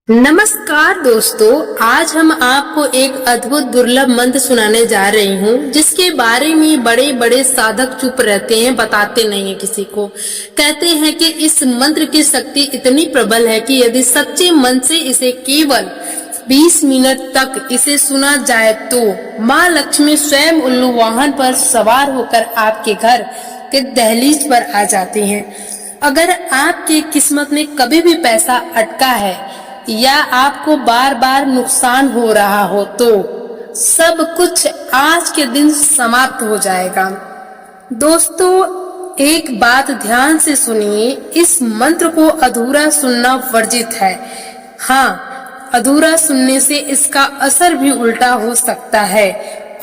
नमस्कार दोस्तों, आज हम आपको एक अद्भुत दुर्लभ मंत्र सुनाने जा रही हूँ, जिसके बारे में बड़े बड़े साधक चुप रहते हैं, बताते नहीं है किसी को। कहते हैं कि इस मंत्र की शक्ति इतनी प्रबल है कि यदि सच्चे मन से इसे केवल 20 मिनट तक इसे सुना जाए तो माँ लक्ष्मी स्वयं उल्लू वाहन पर सवार होकर आपके घर के दहलीज पर आ जाती हैं। अगर आपकी किस्मत में कभी भी पैसा अटका है या आपको बार बार नुकसान हो रहा हो तो सब कुछ आज के दिन समाप्त हो जाएगा। दोस्तों, एक बात ध्यान से सुनिए, इस मंत्र को अधूरा सुनना वर्जित है। हाँ, अधूरा सुनने से इसका असर भी उल्टा हो सकता है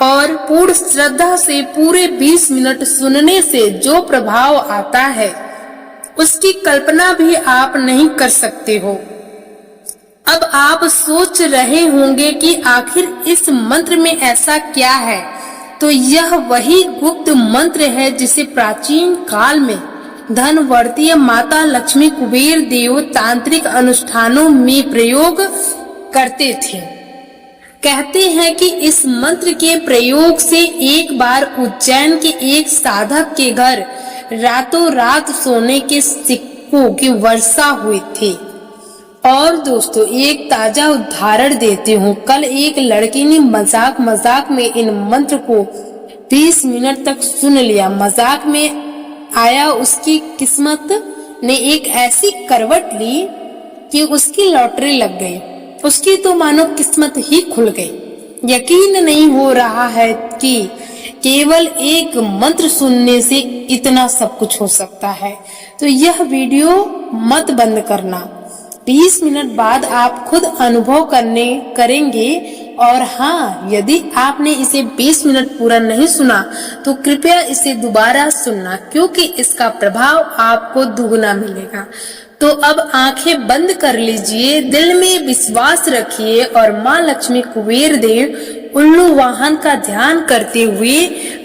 और पूर्ण श्रद्धा से पूरे 20 मिनट सुनने से जो प्रभाव आता है उसकी कल्पना भी आप नहीं कर सकते हो। अब आप सोच रहे होंगे कि आखिर इस मंत्र में ऐसा क्या है, तो यह वही गुप्त मंत्र है जिसे प्राचीन काल में धनवर्ती माता लक्ष्मी कुबेर देव तांत्रिक अनुष्ठानों में प्रयोग करते थे। कहते हैं कि इस मंत्र के प्रयोग से एक बार उज्जैन के एक साधक के घर रातों रात सोने के सिक्कों की वर्षा हुई थी। और दोस्तों, एक ताजा उदाहरण देती हूँ। कल एक लड़की ने मजाक मजाक में इन मंत्र को 20 मिनट तक सुन लिया। मजाक में आया उसकी किस्मत ने एक ऐसी करवट ली कि उसकी लॉटरी लग गई। उसकी तो मानो किस्मत ही खुल गई। यकीन नहीं हो रहा है कि केवल एक मंत्र सुनने से इतना सब कुछ हो सकता है। तो यह वीडियो मत बंद करना। 20 मिनट बाद आप खुद अनुभव करेंगे। और हाँ, यदि आपने इसे 20 मिनट पूरा नहीं सुना तो कृपया इसे दोबारा सुनना, क्योंकि इसका प्रभाव आपको दुगना मिलेगा। तो अब आंखें बंद कर लीजिए, दिल में विश्वास रखिए और माँ लक्ष्मी कुबेर देव उल्लू वाहन का ध्यान करते हुए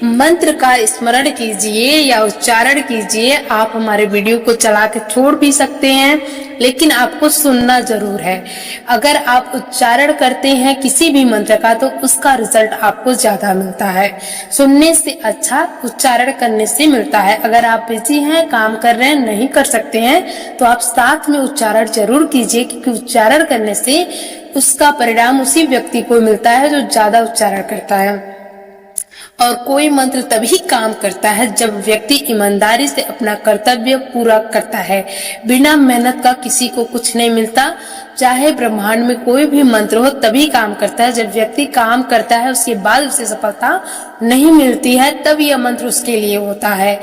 मंत्र का स्मरण कीजिए या उच्चारण कीजिए। आप हमारे वीडियो को चला के छोड़ भी सकते हैं, लेकिन आपको सुनना जरूर है। अगर आप उच्चारण करते हैं किसी भी मंत्र का तो उसका रिजल्ट आपको ज्यादा मिलता है। सुनने से अच्छा उच्चारण करने से मिलता है। अगर आप बिजी हैं, काम कर रहे हैं, नहीं कर सकते हैं, तो आप साथ में उच्चारण जरूर कीजिए, क्योंकि उच्चारण करने से उसका परिणाम उसी व्यक्ति को मिलता है जो ज्यादा उच्चारण करता है। और कोई मंत्र तभी काम करता है जब व्यक्ति ईमानदारी से अपना कर्तव्य पूरा करता है। बिना मेहनत का किसी को कुछ नहीं मिलता। चाहे ब्रह्मांड में कोई भी मंत्र हो, तभी काम करता है जब व्यक्ति काम करता है, उसके बाद उसे सफलता नहीं मिलती है, तब यह मंत्र उसके लिए होता है।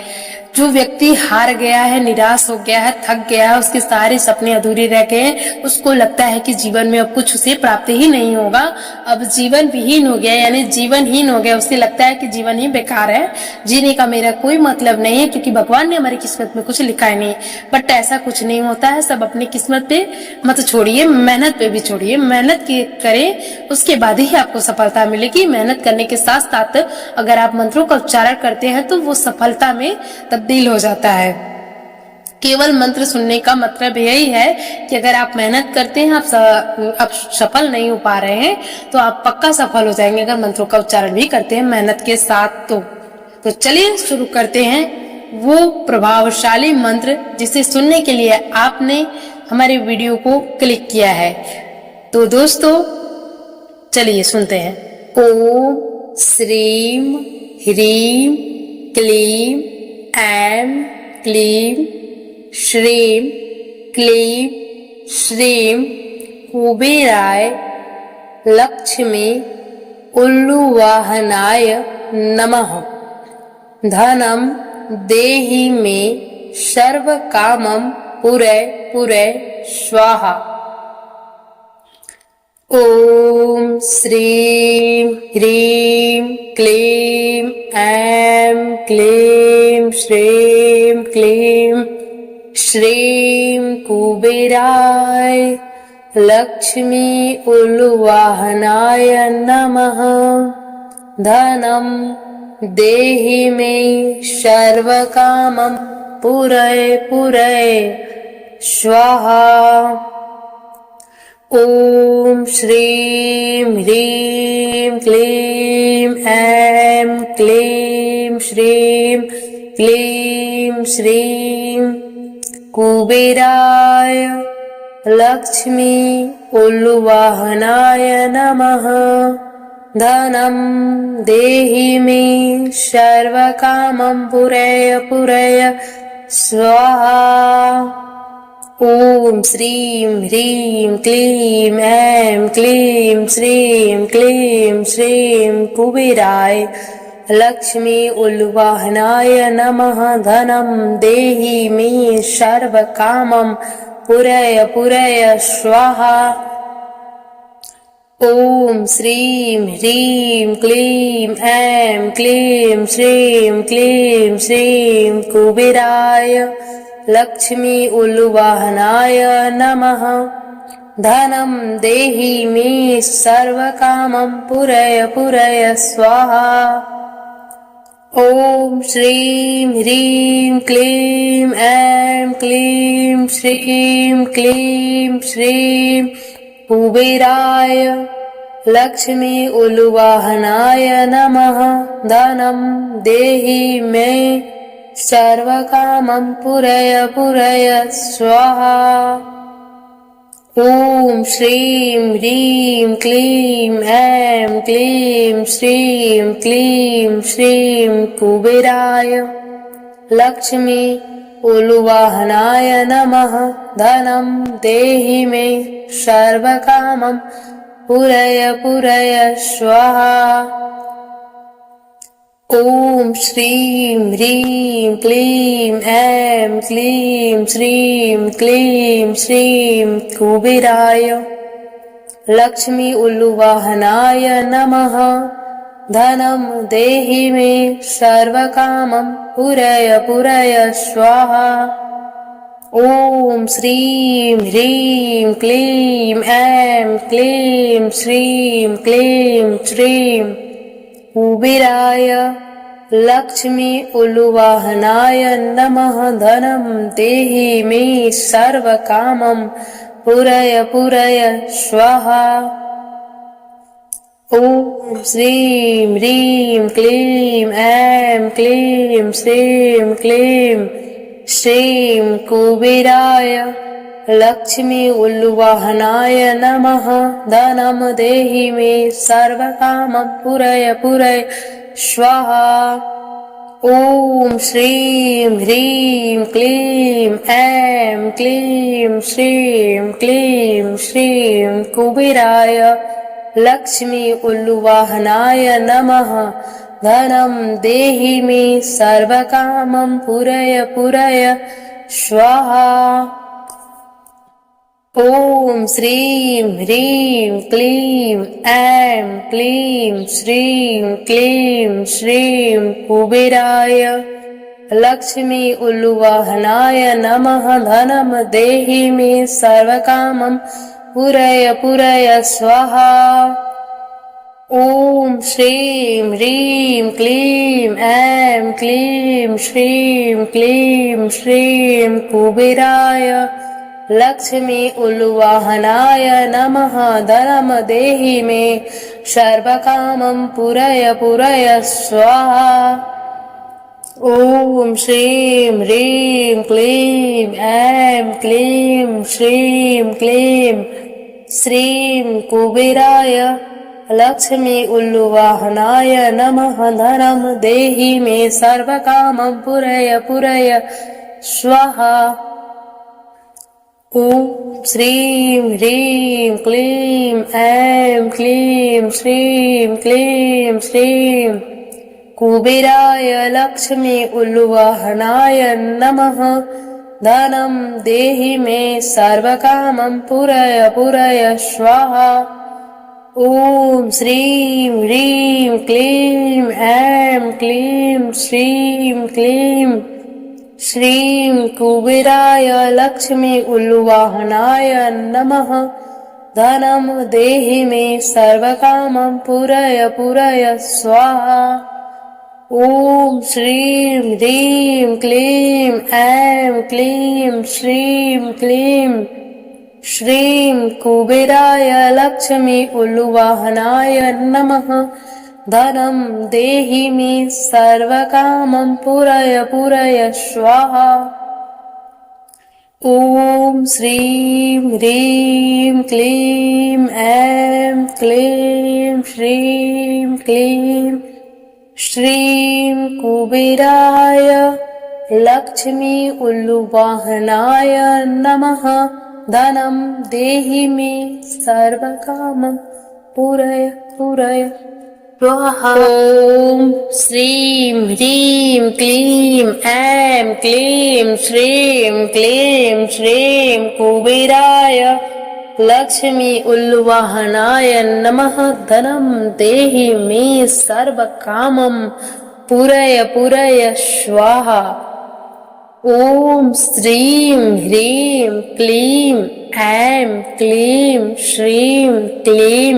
जो व्यक्ति हार गया है, निराश हो गया है, थक गया है, उसके सारे सपने अधूरे रह गए हैं, उसको लगता है कि जीवन में अब कुछ उसे प्राप्त ही नहीं होगा, अब जीवन विहीन हो गया, यानी जीवनहीन हो गया, उसे लगता है कि जीवन ही बेकार है, जीने का मेरा कोई मतलब नहीं है, क्योंकि भगवान ने हमारी किस्मत में कुछ लिखा ही नहीं। बट ऐसा कुछ नहीं होता है। सब अपनी किस्मत पे मत छोड़िए, मेहनत पे भी छोड़िए। मेहनत करें, उसके बाद ही आपको सफलता मिलेगी। मेहनत करने के साथ साथ अगर आप मंत्रों का उच्चारण करते हैं तो वो सफलता में तब्दील हो जाता है। केवल मंत्र सुनने का मतलब यही है कि अगर आप मेहनत करते हैं, आप सफल नहीं हो पा रहे हैं, तो आप पक्का सफल हो जाएंगे अगर मंत्रों का उच्चारण भी करते हैं मेहनत के साथ। तो चलिए शुरू करते हैं वो प्रभावशाली मंत्र जिसे सुनने के लिए आपने हमारे वीडियो को क्लिक किया है। तो दोस्तों, चलिए सुनते हैं। ओम श्रीम ह्रीम क्लीम ऐं क्लीं श्रीं क्लीं श्रीं कुबेराय लक्ष्मी उल्लुवाहनाय नमः। धनं देहि मे सर्व कामं पूरय पूरय स्वाहा। ओम श्रीं ह्रीं क्लीं ऐं क्लीं श्रीं क्लीं श्रीं कुबेराय लक्ष्मी उल्लुवाहनाय नमः। धनं देहि मे सर्व कामं पूरय पूरय स्वाहा। ॐ श्रीं ह्रीं क्लीं ऐं क्लीं श्रीं क्लीं श्रीं कुबेराय लक्ष्मी उल्वाहनाय नमः। धनं देहि मे सर्वकामं पूरय पूरय स्वाहा। ॐ श्रीं ह्रीं क्लीं ऐं क्लीं श्रीं क्लीं श्रीं कुबेराय लक्ष्मी उल्वाहनाय नमः। धनं देहि मे सर्वकामं पूरय पूरय स्वाहा। ॐ श्रीं ह्रीं क्लीं ऐं क्लीं श्रीं क्लीं श्रीं कुबेराय लक्ष्मी उल्वाहनाय नमः। धनं देहि मे सर्वकामं पूरय पूरय स्वाहा। ॐ श्रीं ह्रीं क्लीं ऐं क्लीं श्रीं क्लीं श्रीं कुबेराय लक्ष्मी उल्वाहनाय नमः। धनं देहि मे सर्वकामं पूरय पूरय स्वाहा। ॐ श्रीं ह्रीं क्लीं ऐं क्लीं श्रीं क्लीं श्रीं कुबेराय लक्ष्मी उल्वाहनाय नमः। धनं देहि मे सर्वकामं पूरय पूरय स्वाहा। ॐ श्रीं ह्रीं क्लीं ऐं क्लीं श्रीं क्लीं श्रीं कुबेराय लक्ष्मी उल्वाहनाय नमः। धनं देहि मे सर्वकामं पूरय पूरय स्वाहा। ॐ श्रीं ह्रीं क्लीं ऐं क्लीं श्रीं क्लीं श्रीं कुबेराय लक्ष्मी उल्वाहनाय नमः। धनं देहि मे सर्वकामं पूरय पूरय स्वाहा। ॐ श्रीं ह्रीं क्लीं ऐं क्लीं श्रीं क्लीं श्रीं कुबेराय लक्ष्मी उल्वाहनाय नमः। धनं देहि मे सर्वकामं पूरय पूरय स्वाहा। ॐ श्रीं ह्रीं क्लीं ऐं क्लीं श्रीं क्लीं श्रीं कुबेराय लक्ष्मी उल्वाहनाय नमः। धनं देहि मे सर्वकामं पूरय पूरय स्वाहा। ॐ श्रीं ह्रीं क्लीं ऐं क्लीं श्रीं क्लीं श्रीं कुबेराय लक्ष्मी उल्वाहनाय नमः। धनं देहि मे सर्वकामं पूरय पूरय स्वाहा। ॐ श्रीं ह्रीं क्लीं ऐं क्लीं श्रीं क्लीं श्रीं कुबेराय लक्ष्मी उल्वाहनाय नमः। धनं देहि मे सर्वकामं पूरय पूरय स्वाहा। ॐ श्रीं ह्रीं क्लीं ऐं क्लीं श्रीं क्लीं श्रीं कुबेराय लक्ष्मी उल्वाहनाय नमः। धनं देहि मे सर्वकामं पूरय पूरय स्वाहा। ॐ श्रीं ह्रीं क्लीं ऐं क्लीं श्रीं क्लीं श्रीं कुबेराय लक्ष्मी उल्वाहनाय नमः। धनं देहि मे सर्वकामं पूरय पूरय स्वाहा। ॐ श्रीं ह्रीं क्लीं ऐं क्लीं श्रीं क्लीं श्रीं कुबेराय लक्ष्मी उल्वाहनाय नमः। धनं देहि मे सर्वकामं पूरय पूरय स्वाहा। ॐ श्रीं ह्रीं क्लीं ऐं क्लीं श्रीं क्लीं श्रीं कुबेराय लक्ष्मी उल्लुवाहनाय नमः। धनं देहि मे सर्वकामं पूरय पूरय स्वाहा। ॐ श्रीं ह्रीं क्लीं ऐं क्लीं श्रीं क्लीं श्रीं कुबेराय लक्ष्मी उल्लुवाहनाय नमः। धनं देहि मे सर्वकामं पूरय पूरय स्वाहा। ॐ श्रीं ह्रीं क्लीं ऐं क्लीं श्रीं क्लीं श्रीं कुबेराय लक्ष्मी उल्लुवाहनाय नमः। धनं देहि मे सर्वकामं पूरय पूरय स्वाहा। ॐ श्रीं ह्रीं क्लीं ऐं क्लीं श्रीं क्लीं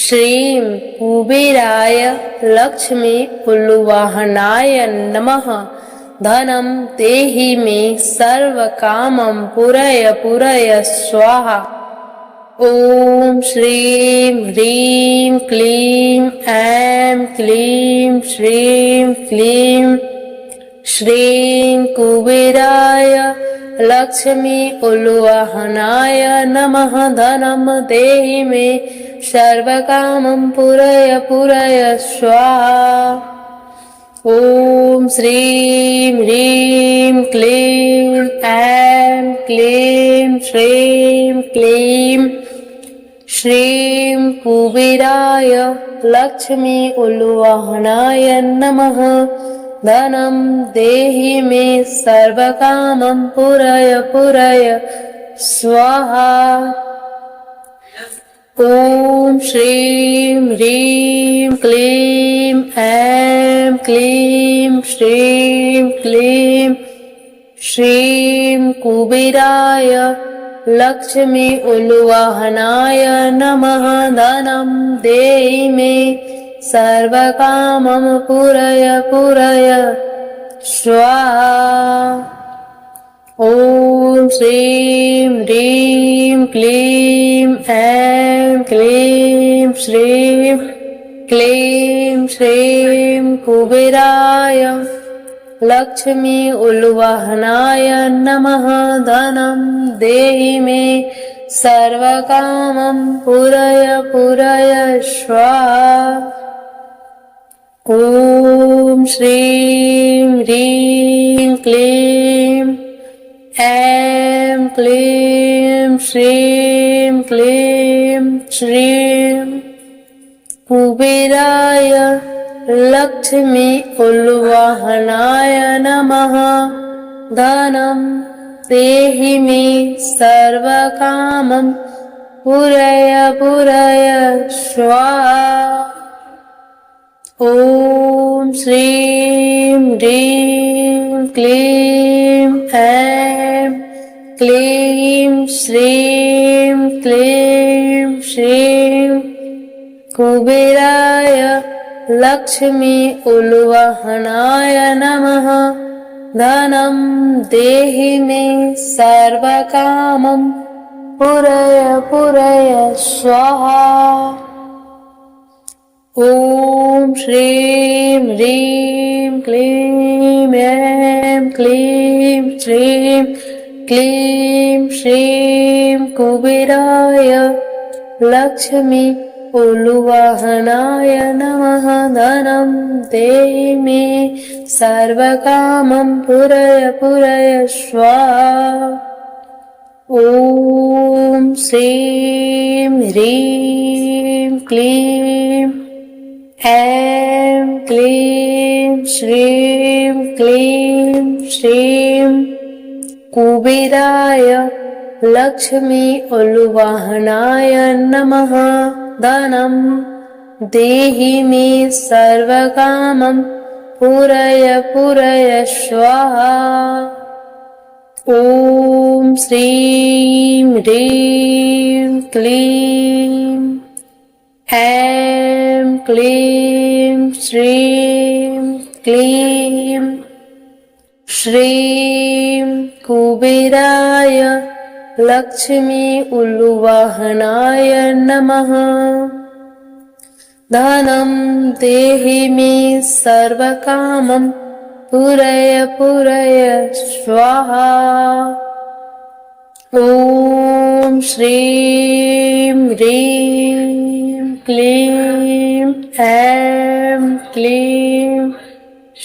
श्रीं कुबेराय लक्ष्मी उल्लुवाहनाय नमः। धनं देहि मे सर्वकामं पूरय पूरय स्वाहा। ॐ श्रीं ह्रीं क्लीं ऐं क्लीं श्रीं क्लीं श्रीं कुबेराय लक्ष्मी उल्लुवाहनाय नमः। धनं देहि मे सर्वकामं पूरय पूरय स्वाहा। ॐ श्रीं ह्रीं क्लीं ऐं क्लीं श्रीं क्लीं श्रीं कुबेराय लक्ष्मी उल्लुवाहनाय नमः। धनं देहि मे सर्वकामं पूरय पूरय स्वाहा। ॐ श्रीं ह्रीं क्लीं ऐं क्लीं श्रीं क्लीं श्रीं कुबेराय लक्ष्मी उल्लुवाहनाय नमः। धनं देहि मे सर्वकामं पूरय पूरय स्वाहा। ॐ श्रीं ह्रीं क्लीं ऐं क्लीं श्रीं क्लीं श्रीं कुबेराय लक्ष्मी उल्लुवाहनाय नमः। धनं देहि मे सर्वकामं पूरय पूरय स्वाहा। ॐ श्रीं ह्रीं क्लीं ऐं क्लीं श्रीं क्लीं श्रीं कुबेराय लक्ष्मी उल्लुवाहनाय नमः। धनं देहि मे सर्वकामं पूरय पूरय स्वाहा। ॐ श्रीं ह्रीं क्लीं ऐं क्लीं श्रीं क्लीं श्रीं कुबेराय लक्ष्मी उल्लुवाहनाय नमः। धनं देहि मे सर्वकामं पूरय पूरय स्वाहा। ॐ श्रीं ह्रीं क्लीं ऐं क्लीं श्रीं क्लीं श्रीं कुबेराय लक्ष्मी उल्लुवाहनाय नमः। धनं देहि मे सर्वकामं पूरय पूरय स्वाहा। ॐ श्रीं ह्रीं क्लीं ऐं क्लीं श्रीं क्लीं श्रीं कुबेराय लक्ष्मी उल्लुवाहनाय नमः। धनं देहि मे सर्वकामं पूरय पूरय स्वाहा। ॐ श्रीं ह्रीं क्लीं ऐं क्लीं श्रीं क्लीं श्रीं कुबेराय लक्ष्मी उल्लुवाहनाय नमः। धनं देहि मे सर्वकामं पूरय पूरय स्वाहा। ॐ श्रीं ह्रीं क्लीं ऐं क्लीं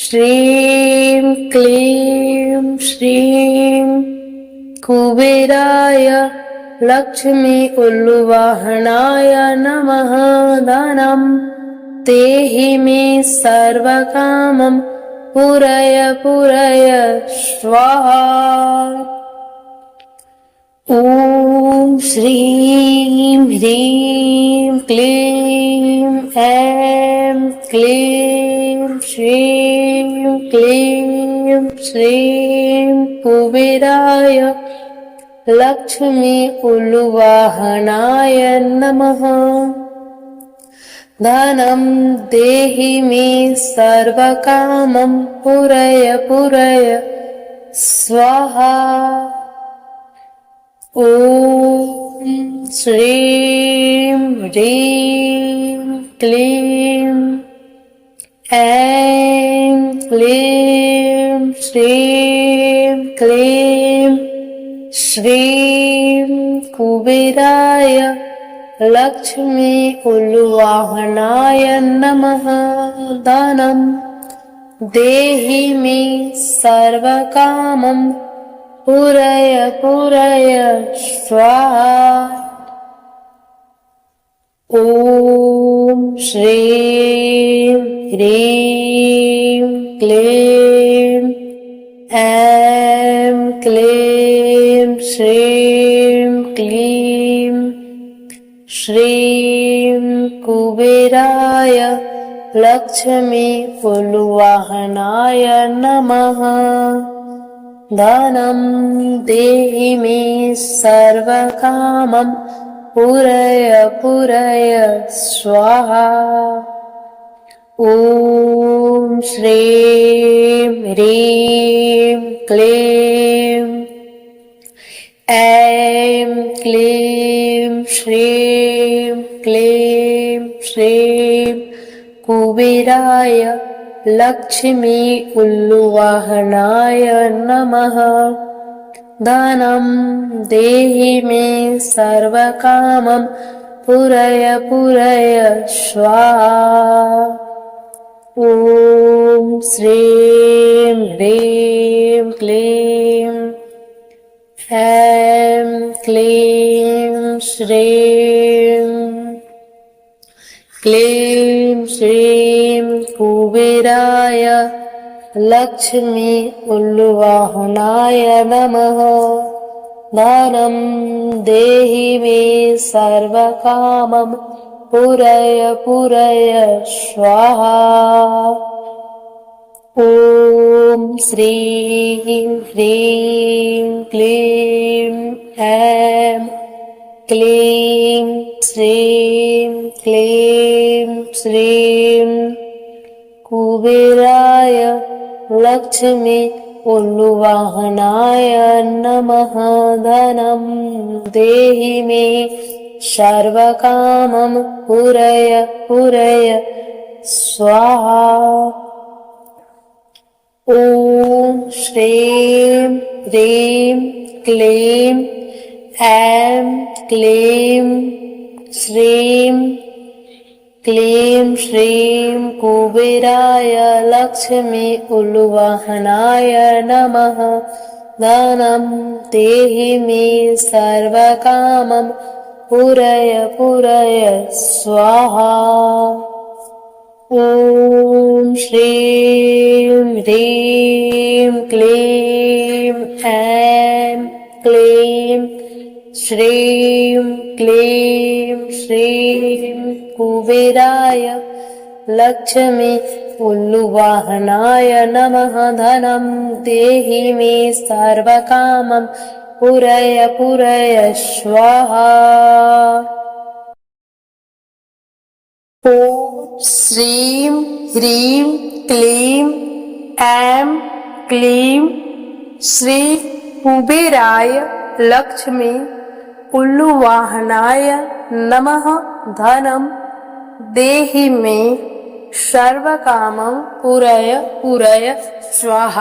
श्रीं क्लीं श्रीं कुबेराय लक्ष्मी उल्लुवाहनाय नमः। धनं देहि मे सर्वकामं पूरय पूरय स्वाहा। ॐ श्रीं ह्रीं क्लीं ऐं क्लीं श्रीं क्लीं श्रीं कुबेराय लक्ष्मी उल्लुवाहनाय नमः। धनं देहि मे सर्वकामं पूरय पूरय स्वाहा। ॐ श्रीं ह्रीं क्लीं ऐं क्लीं श्रीं क्लीं श्रीं कुबेराय लक्ष्मी उल्लुवाहनाय नमः। धनं देहि मे सर्वकामं पूरय पूरय स्वाहा। ॐ श्रीं ह्रीं क्लीं ऐं क्लीं श्रीं क्लीं श्रीं कुबेराय लक्ष्मी उल्लुवाहनाय नमः। धनं देहि मे सर्वकामं पूरय पूरय स्वाहा। ॐ श्रीं ह्रीं क्लीं ऐं क्लीं श्रीं क्लीं श्रीं कुबेराय लक्ष्मी उल्लुवाहनाय नमः। धनं देहि मे सर्वकामं पूरय पूरय स्वाहा। ॐ श्रीं ह्रीं क्लीं ऐं क्लीं श्रीं क्लीं श्रीं कुबेराय लक्ष्मी उल्लुवाहनाय नमः। धनं देहि मे सर्वकामं पूरय पूरय स्वाहा। ॐ श्रीं ह्रीं क्लीं ऐं क्लीं श्रीं क्लीं श्रीं कुबेराय लक्ष्मी उल्लुवाहनाय नमः। धनं देहि मे सर्वकामं पूरय पूरय स्वाहा। ॐ श्रीं ह्रीं क्लीं ऐं क्लीं श्रीं क्लीं श्रीं कुबेराय लक्ष्मी उल्लुवाहनाय नमः। धनं देहि मे सर्वकामं पूरय पूरय स्वाहा। ॐ श्रीं ह्रीं क्लीं ऐं क्लीं श्रीं क्लीं श्रीं कुबेराय लक्ष्मी उल्लुवाहनाय नमः। धनं देहि मे सर्वकामं पूरय पूरय स्वाहा। ॐ श्रीं ह्रीं क्लीं ऐं क्लीं श्री कुबेराय लक्ष्मी उल्लुवाहनाय नमः धनम देहि मे सर्वकामं पूरय पूरय स्वाहा।